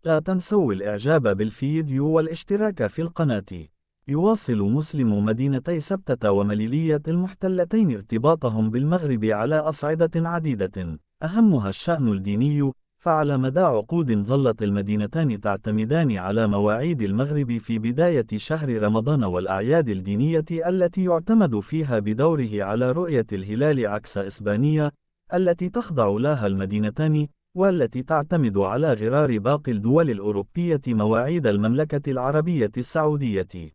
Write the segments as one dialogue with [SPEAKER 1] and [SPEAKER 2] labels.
[SPEAKER 1] لا تنسوا الإعجاب بالفيديو والاشتراك في القناة. يواصل مسلم مدينتي سبتة ومليلية المحتلتين ارتباطهم بالمغرب على أصعدة عديدة، أهمها الشأن الديني، فعلى مدى عقود ظلت المدينتان تعتمدان على مواعيد المغرب في بداية شهر رمضان والأعياد الدينية التي يعتمد فيها بدوره على رؤية الهلال، عكس إسبانيا التي تخضع لها المدينتان، والتي تعتمد على غرار باقي الدول الأوروبية مواعيد المملكة العربية السعودية.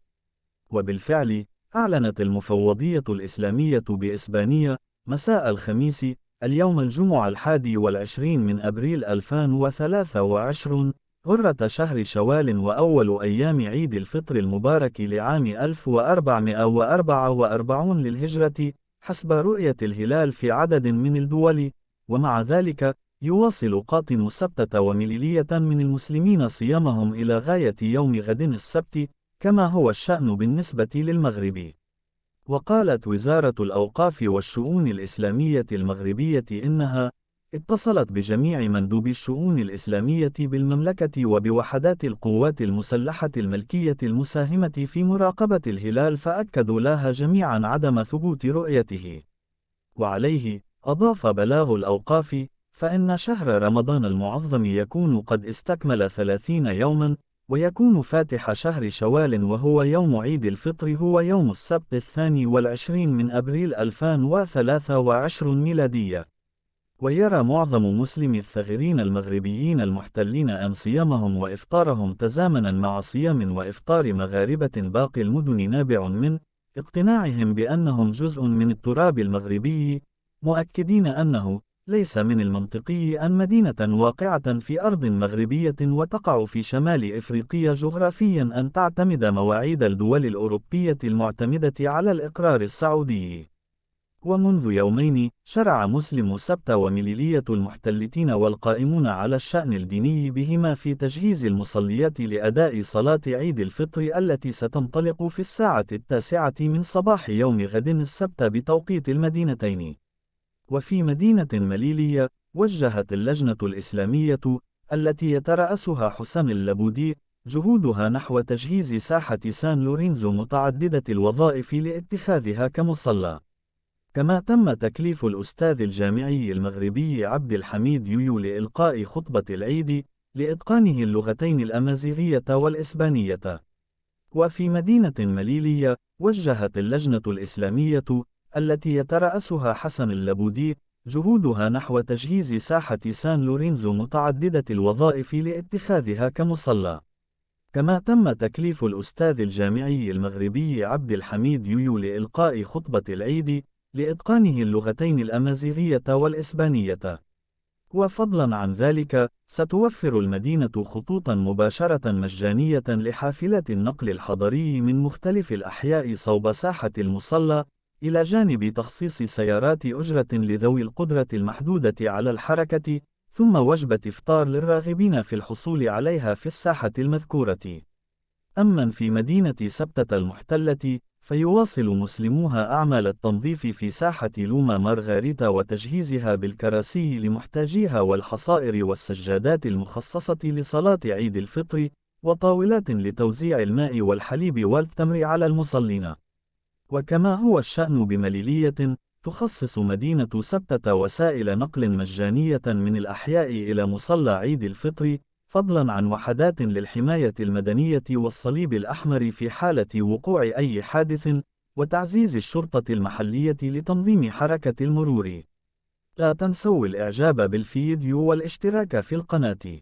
[SPEAKER 1] وبالفعل، أعلنت المفوضية الإسلامية بإسبانيا مساء الخميس، اليوم الجمعة 21 من أبريل 2023، غرة شهر شوال وأول أيام عيد الفطر المبارك لعام 1444 للهجرة، حسب رؤية الهلال في عدد من الدول. ومع ذلك، يواصل قاطن سبتة ومليلية من المسلمين صيامهم إلى غاية يوم غد السبت، كما هو الشأن بالنسبة للمغرب. وقالت وزارة الأوقاف والشؤون الإسلامية المغربية إنها اتصلت بجميع مندوبي الشؤون الإسلامية بالمملكة وبوحدات القوات المسلحة الملكية المساهمة في مراقبة الهلال، فأكدوا لها جميعا عدم ثبوت رؤيته. وعليه، أضاف بلاغ الأوقاف: فإن شهر رمضان المعظم يكون قد استكمل 30 يوما، ويكون فاتح شهر شوال وهو يوم عيد الفطر هو يوم السبت 22 من أبريل 2023 ميلادية. ويرى معظم مسلمي الثغرين المغربيين المحتلين أن صيامهم وإفطارهم تزامنا مع صيام وإفطار مغاربة باقي المدن نابع من اقتناعهم بأنهم جزء من التراب المغربي، مؤكدين أنه ليس من المنطقي أن مدينة واقعة في أرض مغربية وتقع في شمال إفريقيا جغرافيا أن تعتمد مواعيد الدول الأوروبية المعتمدة على الإقرار السعودي. ومنذ يومين، شرع مسلم سبتة ومليلية المحتلتين والقائمون على الشأن الديني بهما في تجهيز المصليات لأداء صلاة عيد الفطر التي ستنطلق في الساعة 9 من صباح يوم غد السبت بتوقيت المدينتين. وفي مدينة مليلية، وجهت اللجنة الإسلامية التي يترأسها حسن اللبودي جهودها نحو تجهيز ساحة سان لورينزو متعددة الوظائف لاتخاذها كمصلى. كما تم تكليف الأستاذ الجامعي المغربي عبد الحميد يويو لإلقاء خطبة العيد لإتقانه اللغتين الأمازيغية والإسبانية. وفي مدينة مليلية، وجهت اللجنة الإسلامية التي يترأسها حسن اللبودي جهودها نحو تجهيز ساحة سان لورينزو متعددة الوظائف لاتخاذها كمصلى. كما تم تكليف الأستاذ الجامعي المغربي عبد الحميد يويو لإلقاء خطبة العيد لإتقانه اللغتين الأمازيغية والإسبانية. وفضلا عن ذلك، ستوفر المدينة خطوطا مباشرة مجانية لحافلات النقل الحضري من مختلف الأحياء صوب ساحة المصلى، إلى جانب تخصيص سيارات أجرة لذوي القدرة المحدودة على الحركة، ثم وجبة إفطار للراغبين في الحصول عليها في الساحة المذكورة. أما في مدينة سبتة المحتلة، فيواصل مسلموها أعمال التنظيف في ساحة لوما مارغاريتا وتجهيزها بالكراسي لمحتاجيها والحصائر والسجادات المخصصة لصلاة عيد الفطر، وطاولات لتوزيع الماء والحليب والتمر على المصلين. وكما هو الشأن بمليلية، تخصص مدينة سبتة وسائل نقل مجانية من الأحياء إلى مصلى عيد الفطر، فضلا عن وحدات للحماية المدنية والصليب الأحمر في حالة وقوع أي حادث، وتعزيز الشرطة المحلية لتنظيم حركة المرور. لا تنسوا الإعجاب بالفيديو والاشتراك في القناة.